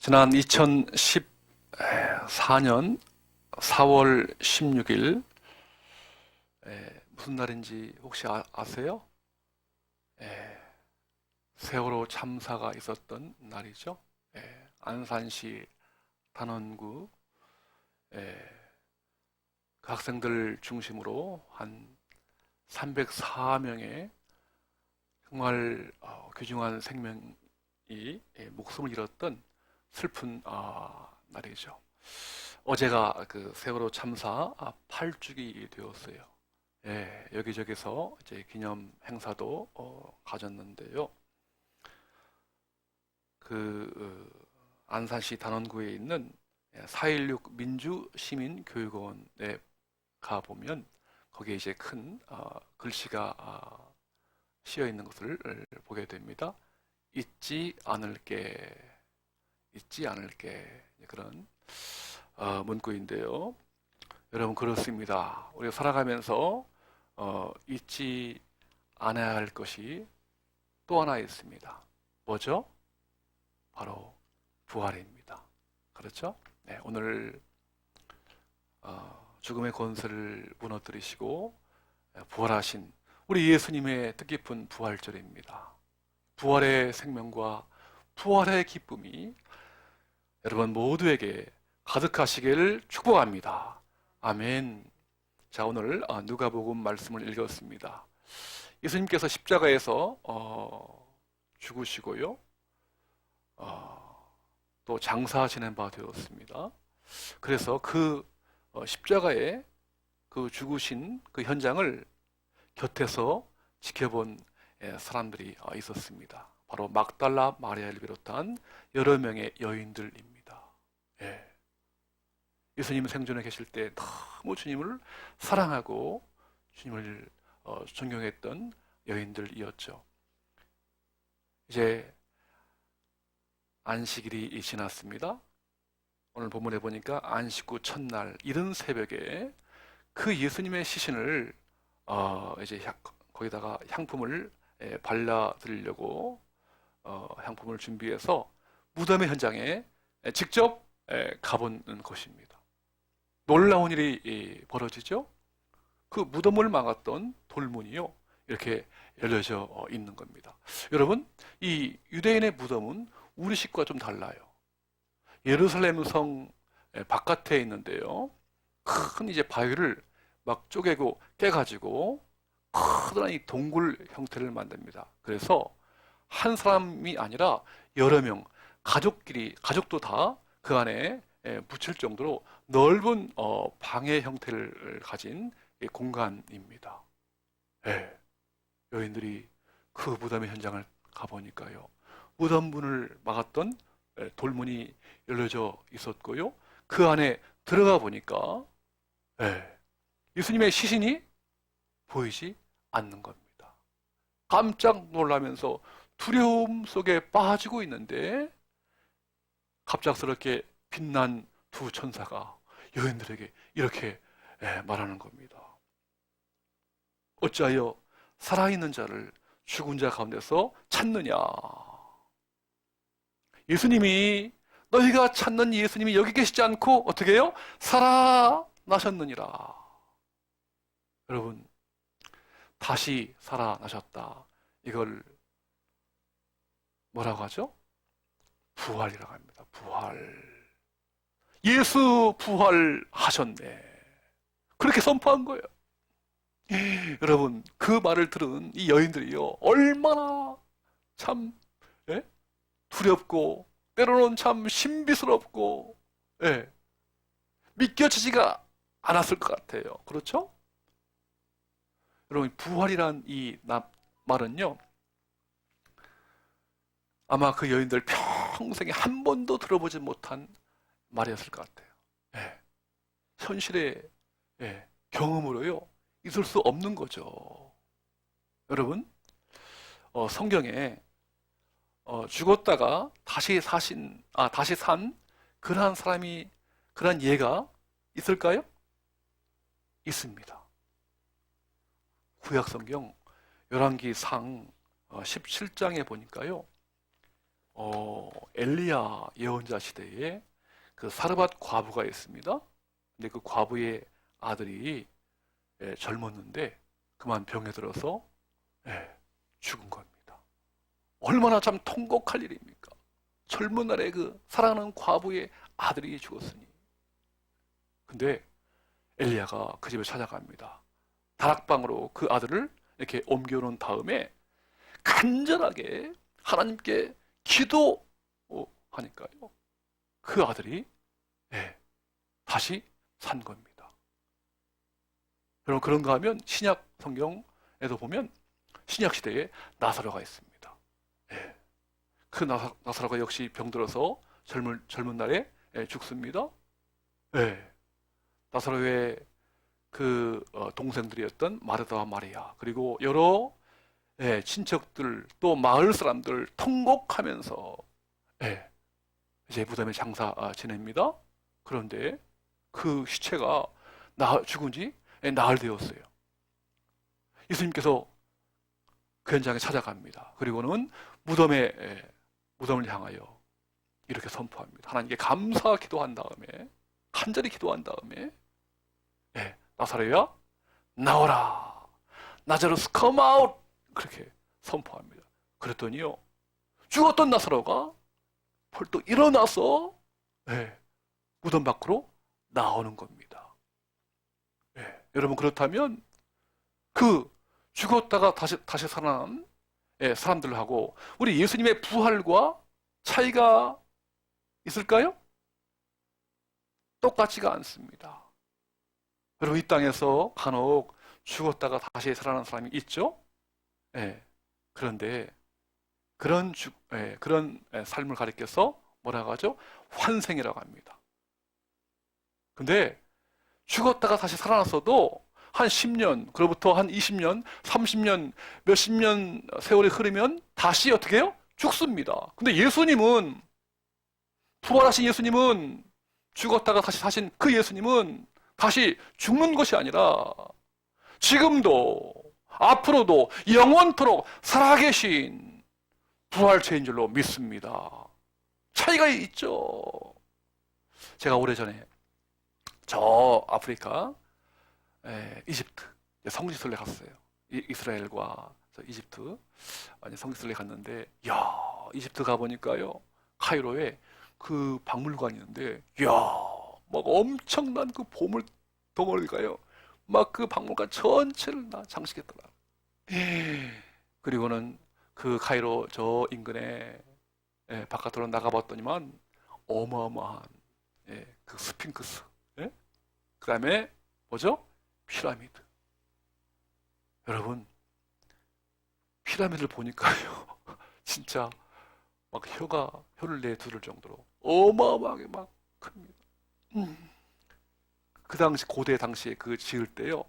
지난 2014년 4월 16일 무슨 날인지 혹시 아세요? 세월호 참사가 있었던 날이죠. 안산시 단원구 그 학생들 중심으로 한 304명의 정말 귀중한 생명이 목숨을 잃었던 슬픈 날이죠. 어제가 그 세월호 참사 8주기 되었어요. 여기저기서 이제 기념 행사도 가졌는데요. 안산시 단원구에 있는 4.16 민주시민교육원에 가보면 거기에 이제 큰 글씨가 씌어 있는 것을 보게 됩니다. 잊지 않을게 그런 문구인데요. 여러분, 그렇습니다. 우리가 살아가면서 잊지 않아야 할 것이 또 하나 있습니다. 뭐죠? 바로 부활입니다. 그렇죠? 네, 오늘 죽음의 권세를 무너뜨리시고 부활하신 우리 예수님의 뜻깊은 부활절입니다. 부활의 생명과 부활의 기쁨이 여러분 모두에게 가득하시기를 축복합니다. 아멘. 자, 오늘 누가복음 말씀을 읽었습니다. 예수님께서 십자가에서 죽으시고요, 또 장사하시는 바 되었습니다. 그래서 그 십자가에 그 죽으신 그 현장을 곁에서 지켜본 사람들이 있었습니다. 바로 막달라 마리아를 비롯한 여러 명의 여인들입니다. 예수님 생전에 계실 때 너무 주님을 사랑하고 주님을 존경했던 여인들이었죠. 이제 안식일이 지났습니다. 오늘 본문에 보니까 안식 후 첫날 이른 새벽에 그 예수님의 시신을 이제 거기다가 향품을 발라드리려고 향품을 준비해서 무덤의 현장에 직접 가보는 것입니다. 놀라운 일이 벌어지죠. 그 무덤을 막았던 돌문이요, 이렇게 열려져 있는 겁니다. 여러분, 이 유대인의 무덤은 우리식과 좀 달라요. 예루살렘 성 바깥에 있는데요, 큰 이제 바위를 막 쪼개고 깨가지고 커다란 이 동굴 형태를 만듭니다. 그래서 한 사람이 아니라 여러 명, 가족도 다 그 안에 묻힐 정도로 넓은 방의 형태를 가진 공간입니다. 여인들이 그 무덤의 현장을 가보니까요, 무덤 문을 막았던 돌문이 열려져 있었고요, 그 안에 들어가 보니까 예수님의 시신이 보이지 않는 겁니다. 깜짝 놀라면서 두려움 속에 빠지고 있는데 갑작스럽게 빛난 두 천사가 여인들에게 이렇게 말하는 겁니다. 어찌하여 살아있는 자를 죽은 자 가운데서 찾느냐? 예수님이, 너희가 찾는 예수님이 여기 계시지 않고 어떻게 해요? 살아나셨느니라. 여러분, 다시 살아나셨다. 이걸 뭐라고 하죠? 부활이라고 합니다. 부활. 예수 부활하셨네. 그렇게 선포한 거예요. 여러분, 그 말을 들은 이 여인들이요, 얼마나 참 두렵고 때로는 참 신비스럽고 믿겨지지가 않았을 것 같아요. 그렇죠? 여러분, 부활이란 이 말은요, 아마 그 여인들 평생에 한 번도 들어보지 못한 말이었을 것 같아요. 현실의 경험으로요, 있을 수 없는 거죠. 여러분, 성경에 죽었다가 다시 산 그러한 사람이, 그러한 예가 있을까요? 있습니다. 구약 성경 열왕기상 17장에 보니까요, 엘리야 예언자 시대에 그 사르밧 과부가 있습니다. 근데 그 과부의 아들이 젊었는데 그만 병에 들어서 죽은 겁니다. 얼마나 참 통곡할 일입니까? 젊은 날에 그 사랑하는 과부의 아들이 죽었으니. 근데 엘리야가 그 집에 찾아갑니다. 다락방으로 그 아들을 이렇게 옮겨놓은 다음에 간절하게 하나님께 기도하니까요. 그 아들이 다시 산 겁니다. 여러분 그런가 하면 신약 성경에도 보면 신약 시대에 나사로가 있습니다. 그 나사로가 역시 병들어서 젊은 날에 죽습니다. 나사로의 그 동생들이었던 마르다와 마리아 그리고 여러 친척들 또 마을 사람들 통곡하면서 이제 무덤에 장사 지냅니다. 그런데 그 시체가 죽은 지 나흘 되었어요. 예수님께서 그 현장에 찾아갑니다. 그리고는 무덤을 향하여 이렇게 선포합니다. 하나님께 감사 기도한 다음에 간절히 기도한 다음에 나사로야 나오라, 나자로스 come out, 그렇게 선포합니다. 그랬더니요 죽었던 나사로가 벌떡 일어나서 무덤 밖으로 나오는 겁니다. 여러분 그렇다면 그 죽었다가 다시 살아난 사람들하고 우리 예수님의 부활과 차이가 있을까요? 똑같지가 않습니다. 여러분 이 땅에서 간혹 죽었다가 다시 살아나는 사람이 있죠? 그런데 그런 삶을 가리켜서 뭐라고 하죠? 환생이라고 합니다. 근데 죽었다가 다시 살아났어도 한 10년, 그로부터 한 20년, 30년, 몇십 년 세월이 흐르면 다시 어떻게 해요? 죽습니다. 근데 예수님은, 부활하신 예수님은, 죽었다가 다시 사신 그 예수님은 다시 죽는 것이 아니라 지금도 앞으로도 영원토록 살아계신 부활체인 줄로 믿습니다. 차이가 있죠. 제가 오래전에 저 아프리카 이집트 성지순례 갔어요. 이스라엘과 이집트 성지순례 갔는데 이집트 가보니까요 카이로에 그 박물관이 있는데 막 엄청난 그 보물 덩어리가요 막 그 박물관 전체를 다 장식했더라. 그리고는 그 카이로 저 인근에 바깥으로 나가봤더니만 어마어마한 그 스핑크스, 그 다음에 뭐죠? 피라미드. 여러분 피라미드를 보니까요 진짜 막 혀를 내두를 정도로 어마어마하게 막 큽니다. 그 당시 고대 당시에 그 지을 때요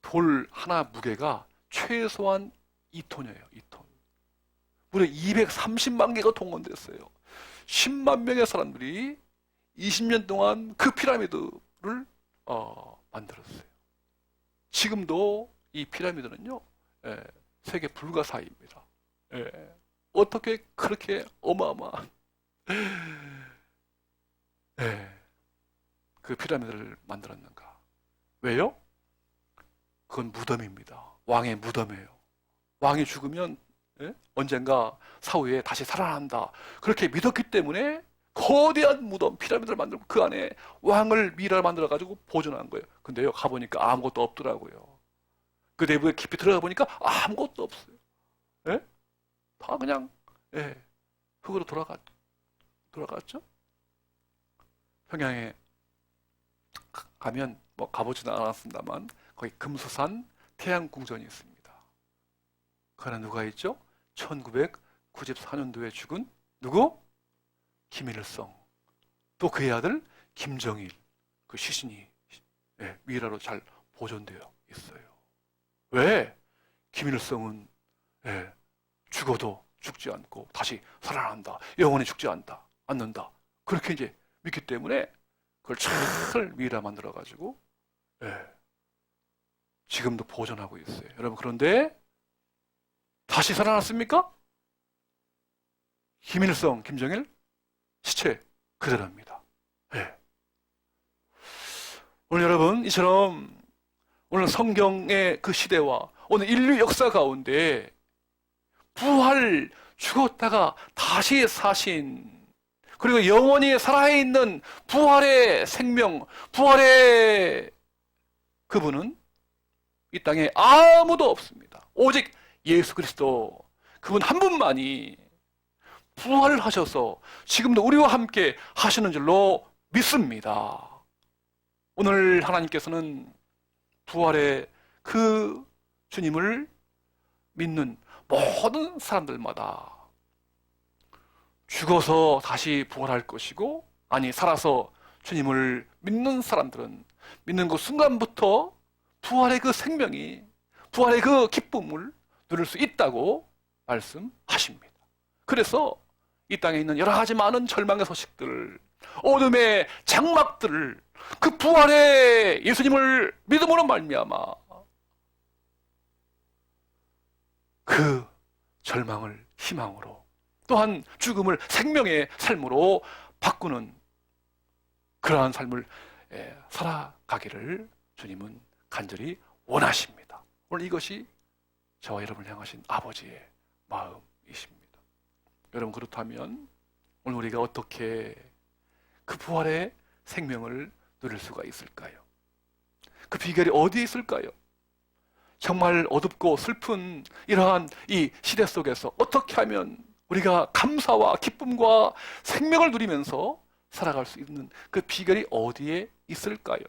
돌 하나 무게가 최소한 2톤이에요. 2톤. 무려 230만 개가 동원됐어요. 10만 명의 사람들이 20년 동안 그 피라미드를 만들었어요. 지금도 이 피라미드는요 세계 불가사의입니다. 어떻게 그렇게 어마어마한 그 피라미드를 만들었는가? 왜요? 그건 무덤입니다. 왕의 무덤이에요. 왕이 죽으면 언젠가 사후에 다시 살아난다. 그렇게 믿었기 때문에 거대한 무덤, 피라미드를 만들고 그 안에 왕을 미라를 만들어가지고 보존한 거예요. 근데요, 가보니까 아무것도 없더라고요. 그 내부에 깊이 들어가 보니까 아무것도 없어요. 다 그냥, 흙으로 돌아갔죠? 평양에 가면, 뭐 가보지는 않았습니다만, 거기 금수산 태양궁전이 있습니다. 그 안에 누가 있죠? 1994년도에 죽은 누구? 김일성. 또 그의 아들 김정일. 그 시신이 미라로 잘 보존되어 있어요. 왜? 김일성은 죽어도 죽지 않고 다시 살아난다. 영원히 죽지 않는다. 그렇게 이제 믿기 때문에 그걸 잘 미라 만들어가지고 지금도 보존하고 있어요. 여러분 그런데 다시 살아났습니까? 김일성, 김정일 시체 그대로입니다. 예. 오늘 여러분 이처럼 오늘 성경의 그 시대와 오늘 인류 역사 가운데 부활, 죽었다가 다시 사신, 그리고 영원히 살아있는 부활의 생명, 부활의 그분은 이 땅에 아무도 없습니다. 오직 예수 그리스도, 그분 한 분만이 부활하셔서 지금도 우리와 함께 하시는 줄로 믿습니다. 오늘 하나님께서는 부활의 그 주님을 믿는 모든 사람들마다 죽어서 다시 부활할 것이고, 아니 살아서 주님을 믿는 사람들은 믿는 그 순간부터 부활의 그 생명이, 부활의 그 기쁨을 누릴 수 있다고 말씀하십니다. 그래서 이 땅에 있는 여러 가지 많은 절망의 소식들, 어둠의 장막들을 그 부활의 예수님을 믿음으로 말미암아 그 절망을 희망으로, 또한 죽음을 생명의 삶으로 바꾸는 그러한 삶을 살아가기를 주님은 간절히 원하십니다. 오늘 이것이 저와 여러분을 향하신 아버지의 마음이십니다. 여러분, 그렇다면 오늘 우리가 어떻게 그 부활의 생명을 누릴 수가 있을까요? 그 비결이 어디에 있을까요? 정말 어둡고 슬픈 이러한 이 시대 속에서 어떻게 하면 우리가 감사와 기쁨과 생명을 누리면서 살아갈 수 있는 그 비결이 어디에 있을까요?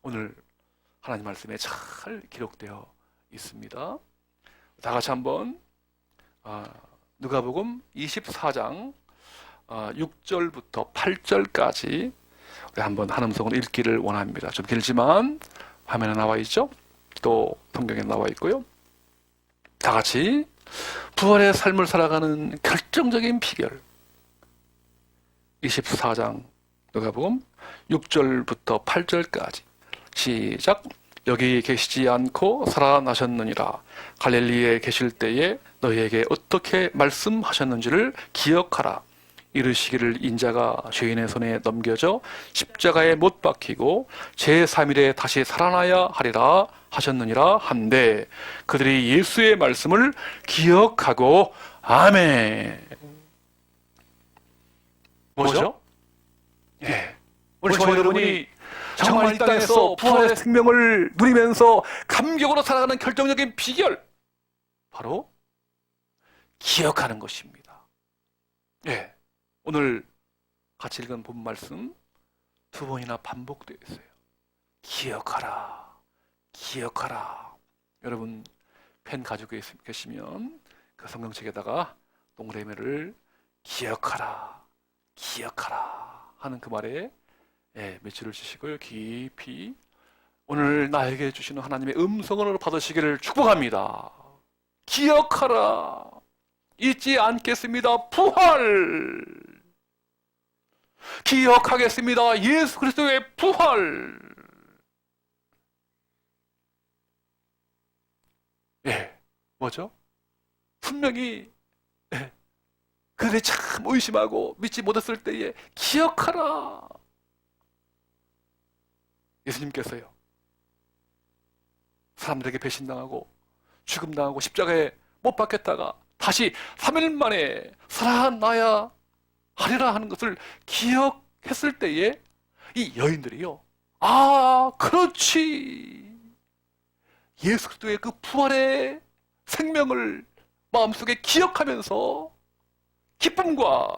오늘 하나님 말씀에 잘 기록되어 있습니다. 다 같이 한번 누가복음 24장 6절부터 8절까지 우리 한번 한 음성으로 읽기를 원합니다. 좀 길지만 화면에 나와 있죠? 또 성경에 나와 있고요. 다 같이 부활의 삶을 살아가는 결정적인 비결, 24장 누가복음 6절부터 8절까지 시작. 여기 계시지 않고 살아나셨느니라. 갈릴리에 계실 때에 너희에게 어떻게 말씀하셨는지를 기억하라. 이르시기를 인자가 죄인의 손에 넘겨져 십자가에 못 박히고 제3일에 다시 살아나야 하리라 하셨느니라 한데, 그들이 예수의 말씀을 기억하고 아멘. 뭐죠? 예. 오늘 저희 여러분이 정말 이 땅에서 부활의 생명을 누리면서 감격으로 살아가는 결정적인 비결, 바로 기억하는 것입니다. 예. 오늘 같이 읽은 본 말씀 2번이나 반복되어 있어요. 기억하라, 기억하라. 여러분 펜 가지고 계시면 그 성경책에다가 동그라미를 기억하라, 기억하라 하는 그 말에 며칠을 주시고요. 깊이 오늘 나에게 주시는 하나님의 음성을 받으시기를 축복합니다. 기억하라, 잊지 않겠습니다. 부활 기억하겠습니다. 예수 그리스도의 부활. 뭐죠? 분명히 그들이 참 의심하고 믿지 못했을 때에 기억하라. 예수님께서요, 사람들에게 배신당하고 죽음당하고 십자가에 못 박혔다가 다시 3일 만에 살아나야 하리라 하는 것을 기억했을 때에 이 여인들이요, 아 그렇지, 예수 그리스도의 그 부활의 생명을 마음속에 기억하면서 기쁨과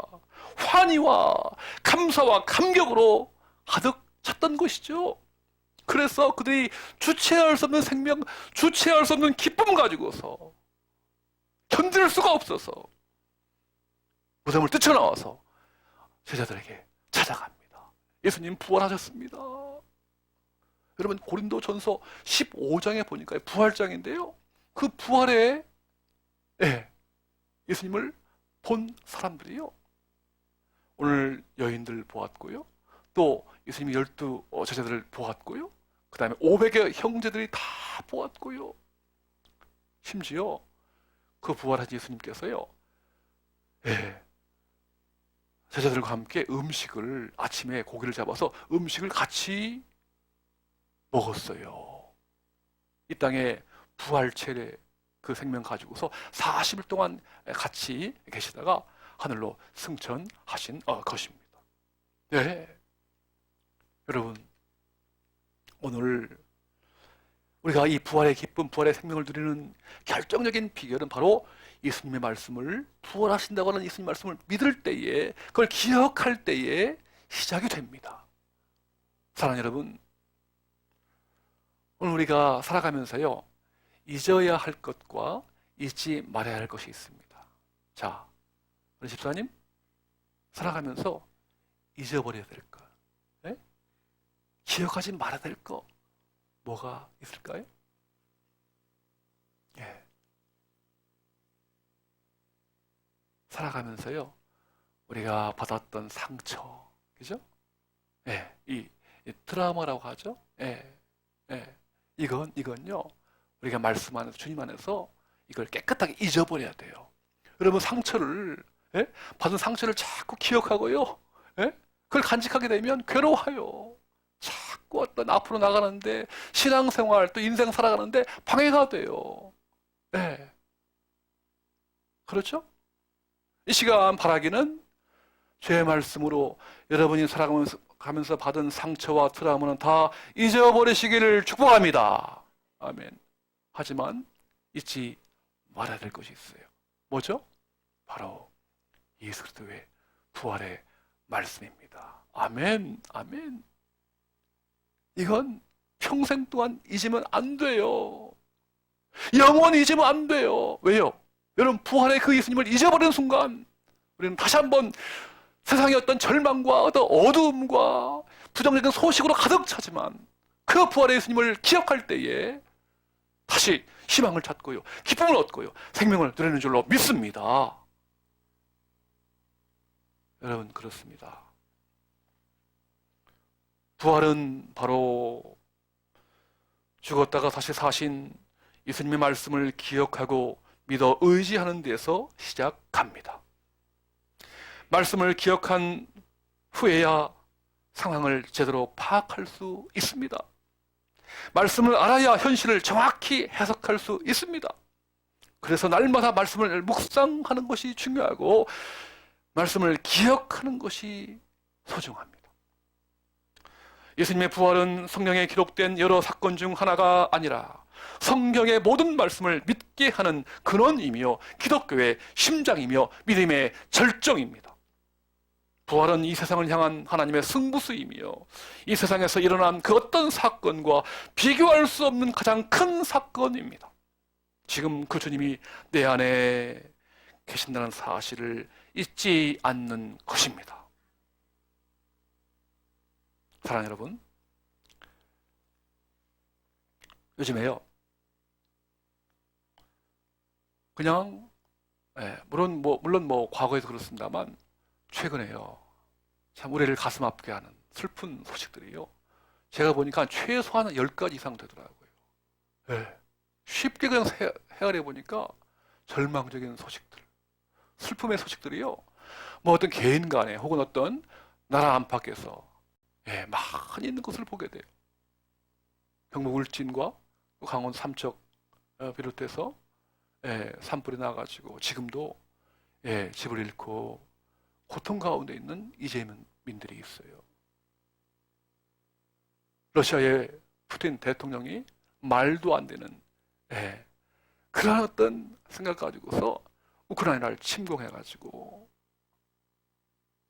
환희와 감사와 감격으로 가득 찼던 것이죠. 그래서 그들이 주체할 수 없는 생명, 주체할 수 없는 기쁨 가지고서 견딜 수가 없어서 무덤을 뛰쳐나와서 제자들에게 찾아갑니다. 예수님 부활하셨습니다. 여러분 고린도전서 15장에 보니까 부활장인데요, 그 부활에 예수님을 본 사람들이요, 오늘 여인들 보았고요, 또 예수님이 12 제자들을 보았고요, 그 다음에 500의 형제들이 다 보았고요, 심지어 그 부활한 예수님께서요, 예, 제자들과 함께 음식을, 아침에 고기를 잡아서 음식을 같이 먹었어요. 이 땅에 부활체의 그 생명 가지고서 40일 동안 같이 계시다가 하늘로 승천하신 것입니다. 네. 여러분, 오늘 우리가 이 부활의 기쁨, 부활의 생명을 누리는 결정적인 비결은 바로 예수님의 말씀을, 부활하신다고 하는 예수님 말씀을 믿을 때에, 그걸 기억할 때에 시작이 됩니다. 사랑하는 여러분, 오늘 우리가 살아가면서요, 잊어야 할 것과 잊지 말아야 할 것이 있습니다. 자, 우리 집사님, 살아가면서 잊어버려야 될 것, 네? 기억하지 말아야 될 것, 뭐가 있을까요? 예. 살아가면서요, 우리가 받았던 상처, 그죠? 예, 이 트라우마라고 하죠? 예, 예. 이건요, 우리가 말씀 안에서, 주님 안에서 이걸 깨끗하게 잊어버려야 돼요. 여러분, 상처를, 예? 받은 상처를 자꾸 기억하고요, 예? 그걸 간직하게 되면 괴로워요. 자꾸 어떤 앞으로 나가는데, 신앙생활, 또 인생 살아가는데 방해가 돼요. 예. 그렇죠? 이 시간 바라기는 죄의 말씀으로 여러분이 살아가면서 받은 상처와 트라우마는 다 잊어버리시기를 축복합니다. 아멘. 하지만 잊지 말아야 될 것이 있어요. 뭐죠? 바로 예수 그리스도의 부활의 말씀입니다. 아멘. 아멘. 이건 평생 동안 잊으면 안 돼요. 영원히 잊으면 안 돼요. 왜요? 여러분, 부활의 그 예수님을 잊어버리는 순간 우리는 다시 한번 세상의 어떤 절망과 어떤 어두움과 부정적인 소식으로 가득 차지만 그 부활의 예수님을 기억할 때에 다시 희망을 찾고요, 기쁨을 얻고요, 생명을 누리는 줄로 믿습니다. 여러분, 그렇습니다. 부활은 바로 죽었다가 다시 사신 예수님의 말씀을 기억하고 믿어 의지하는 데서 시작합니다. 말씀을 기억한 후에야 상황을 제대로 파악할 수 있습니다. 말씀을 알아야 현실을 정확히 해석할 수 있습니다. 그래서 날마다 말씀을 묵상하는 것이 중요하고 말씀을 기억하는 것이 소중합니다. 예수님의 부활은 성경에 기록된 여러 사건 중 하나가 아니라 성경의 모든 말씀을 믿게 하는 근원이며 기독교의 심장이며 믿음의 절정입니다. 부활은 이 세상을 향한 하나님의 승부수이며 이 세상에서 일어난 그 어떤 사건과 비교할 수 없는 가장 큰 사건입니다. 지금 그 주님이 내 안에 계신다는 사실을 잊지 않는 것입니다. 사랑하는 여러분, 요즘에요, 그냥 물론 과거에도 그렇습니다만 최근에요, 참 우리를 가슴 아프게 하는 슬픈 소식들이요, 제가 보니까 최소한 10가지 이상 되더라고요. 쉽게 그냥 헤아려 보니까 절망적인 소식들, 슬픔의 소식들이요, 뭐 어떤 개인 간에 혹은 어떤 나라 안팎에서 많이 있는 것을 보게 돼요. 경북 울진과 강원 삼척 비롯해서 산불이 나가지고 지금도 집을 잃고 고통 가운데 있는 이재민들이 있어요. 러시아의 푸틴 대통령이 말도 안 되는 그런 어떤 생각 가지고서 우크라이나를 침공해가지고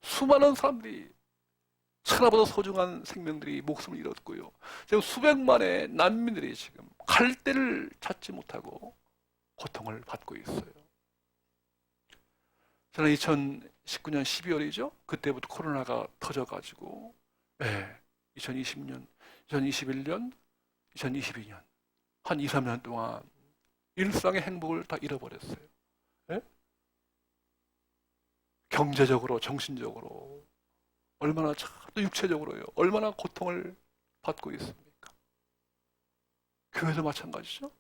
수많은 사람들이, 천하보다 소중한 생명들이 목숨을 잃었고요, 지금 수백만의 난민들이 지금 갈 데를 찾지 못하고 고통을 받고 있어요. 저는 2019년 12월이죠. 그때부터 코로나가 터져가지고 2020년, 2021년, 2022년 한 2, 3년 동안 일상의 행복을 다 잃어버렸어요. 경제적으로, 정신적으로, 얼마나 또 육체적으로요, 얼마나 고통을 받고 있습니까? 교회도 마찬가지죠.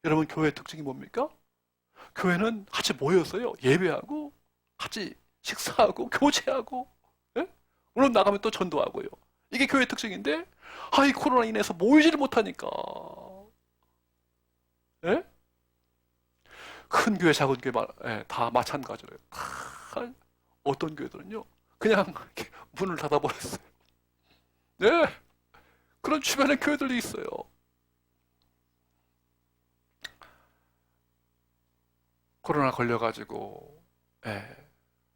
여러분, 교회 특징이 뭡니까? 교회는 같이 모여서요, 예배하고 같이 식사하고 교제하고, 예? 물론 나가면 또 전도하고요. 이게 교회 특징인데, 이 코로나 인해서 모이지를 못하니까, 예? 큰 교회, 작은 교회 다 마찬가지로요. 어떤 교회들은요, 그냥 이렇게 문을 닫아버렸어요. 네, 그런 주변에 교회들이 있어요. 코로나 걸려가지고,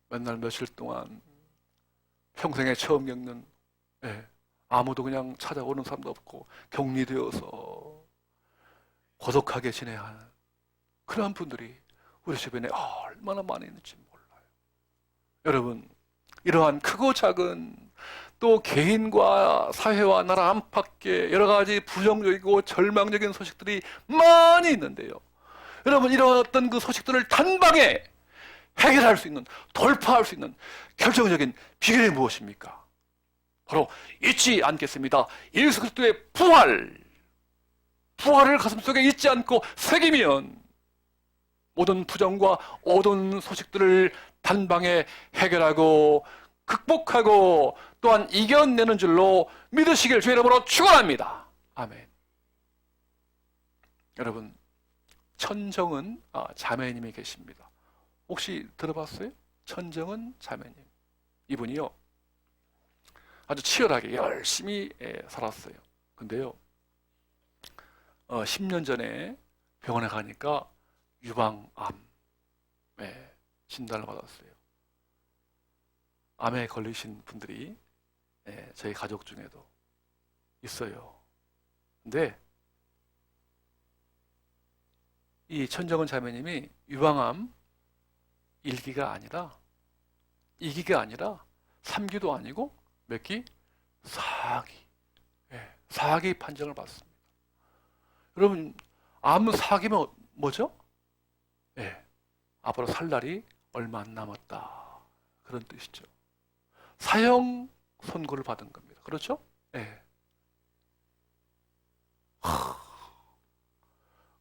맨날 며칠 동안 평생에 처음 겪는, 아무도 그냥 찾아오는 사람도 없고 격리되어서 고독하게 지내야 하는 그런 분들이 우리 주변에 얼마나 많이 있는지 몰라요. 여러분, 이러한 크고 작은 또 개인과 사회와 나라 안팎의 여러 가지 부정적이고 절망적인 소식들이 많이 있는데요. 여러분, 이런 어떤 그 소식들을 단방에 해결할 수 있는, 돌파할 수 있는 결정적인 비결이 무엇입니까? 바로 잊지 않겠습니다. 예수 그리스도의 부활을 가슴속에 잊지 않고 새기면 모든 부정과 어두운 소식들을 단방에 해결하고 극복하고 또한 이겨내는 줄로 믿으시길 주의 이름으로 축원합니다. 아멘. 여러분, 천정은 자매님이 계십니다. 혹시 들어봤어요? 천정은 자매님. 이분이요, 아주 치열하게 열심히 살았어요. 근데요, 10년 전에 병원에 가니까 유방암 진단을 받았어요. 암에 걸리신 분들이 저희 가족 중에도 있어요. 근데 이 천정은 자매님이 유방암 1기가 아니라 2기가 아니라 3기도 아니고 몇 기? 4기. 4기 판정을 받습니다. 여러분, 암 4기면 뭐죠? 앞으로 살 날이 얼마 안 남았다, 그런 뜻이죠. 사형 선고를 받은 겁니다. 그렇죠?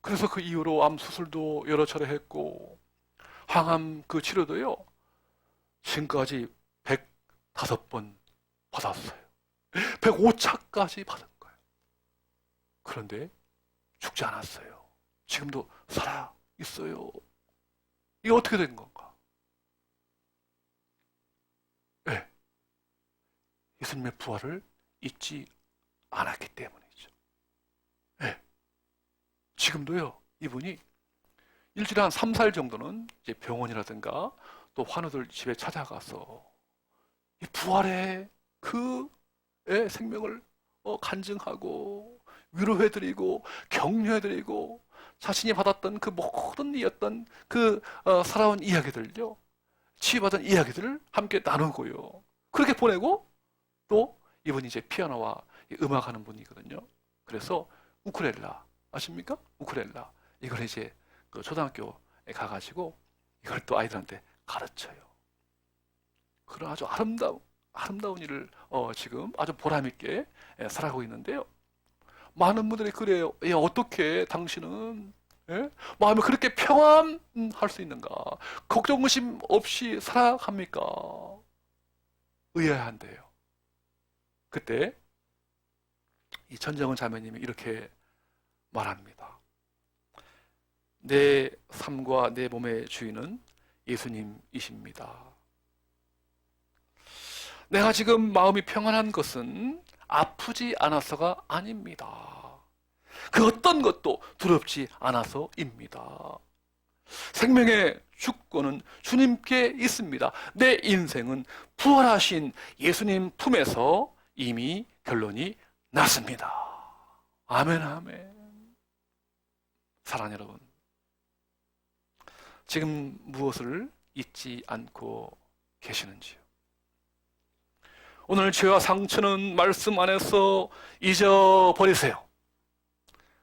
그래서 그 이후로 암 수술도 여러 차례 했고 항암 그 치료도요, 지금까지 105번 받았어요. 105차까지 받은 거예요. 그런데 죽지 않았어요. 지금도 살아 있어요. 이게 어떻게 된 건가? 예수님의 부활을 잊지 않았기 때문이죠. 지금도요, 이분이 일주일에 한 3, 4일 정도는 이제 병원이라든가 또 환우들 집에 찾아가서 이 부활의 그 생명을 간증하고 위로해드리고 격려해드리고 자신이 받았던 그 모든 이었던 그 살아온 이야기들요, 치유받은 이야기들을 함께 나누고요. 그렇게 보내고 또 이분이 이제 피아노와 음악하는 분이거든요. 그래서 우쿨렐라 아십니까? 우쿨렐라 이걸 이제 그 초등학교에 가가지고 이걸 또 아이들한테 가르쳐요. 그런 아주 아름다운 일을 지금 아주 보람있게 살아가고 있는데요. 많은 분들이 그래요. 어떻게 당신은 마음이 그렇게 평안할 수 있는가? 걱정 의심 없이 살아갑니까? 의아한데요. 그때 이 천정은 자매님이 이렇게 말합니다. 내 삶과 내 몸의 주인은 예수님이십니다. 내가 지금 마음이 평안한 것은 아프지 않아서가 아닙니다. 그 어떤 것도 두렵지 않아서입니다. 생명의 주권은 주님께 있습니다. 내 인생은 부활하신 예수님 품에서 이미 결론이 났습니다. 아멘, 아멘. 사랑하는 여러분, 지금 무엇을 잊지 않고 계시는지요? 오늘 죄와 상처는 말씀 안에서 잊어버리세요.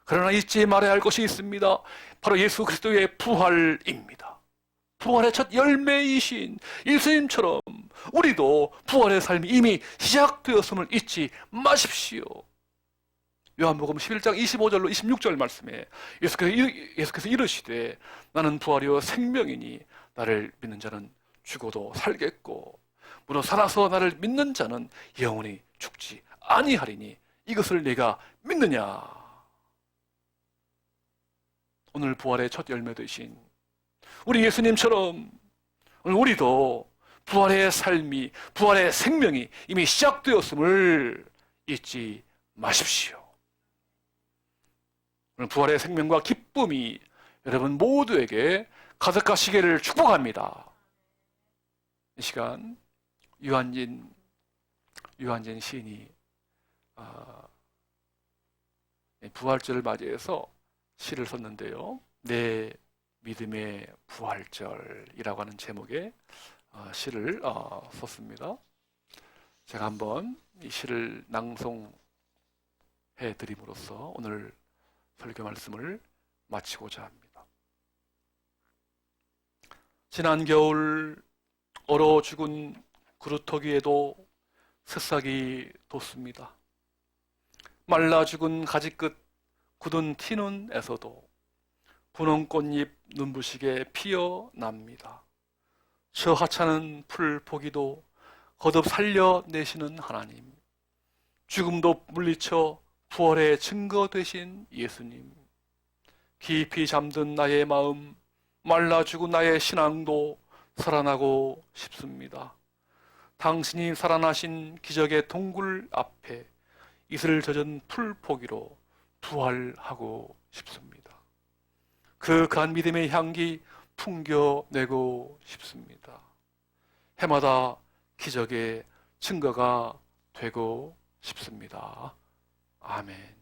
그러나 잊지 말아야 할 것이 있습니다. 바로 예수 그리스도의 부활입니다. 부활의 첫 열매이신 예수님처럼 우리도 부활의 삶이 이미 시작되었음을 잊지 마십시오. 요한복음 11장 25절로 26절 말씀에 예수께서 이르시되 나는 부활이요 생명이니 나를 믿는 자는 죽어도 살겠고 무릇 살아서 나를 믿는 자는 영원히 죽지 아니하리니 이것을 내가 믿느냐. 오늘 부활의 첫 열매 되신 우리 예수님처럼 오늘 우리도 부활의 삶이, 부활의 생명이 이미 시작되었음을 잊지 마십시오. 오늘 부활의 생명과 기쁨이 여러분 모두에게 가득하시기를 축복합니다. 이 시간 유한진 시인이 부활절을 맞이해서 시를 썼는데요. 내 믿음의 부활절이라고 하는 제목의 시를 썼습니다. 제가 한번 이 시를 낭송해 드림으로써 오늘 설교 말씀을 마치고자 합니다. 지난 겨울 얼어 죽은 그루터기 위에도 새싹이 돋습니다. 말라 죽은 가지 끝 굳은 티눈에서도 분홍 꽃잎 눈부시게 피어납니다. 저 하찮은 풀 포기도 거듭 살려내시는 하나님, 죽음도 물리쳐 부활의 증거 되신 예수님, 깊이 잠든 나의 마음, 말라 죽은 나의 신앙도 살아나고 싶습니다. 당신이 살아나신 기적의 동굴 앞에 이슬 젖은 풀 포기로 부활하고 싶습니다. 그 간 믿음의 향기 풍겨내고 싶습니다. 해마다 기적의 증거가 되고 싶습니다. 아멘.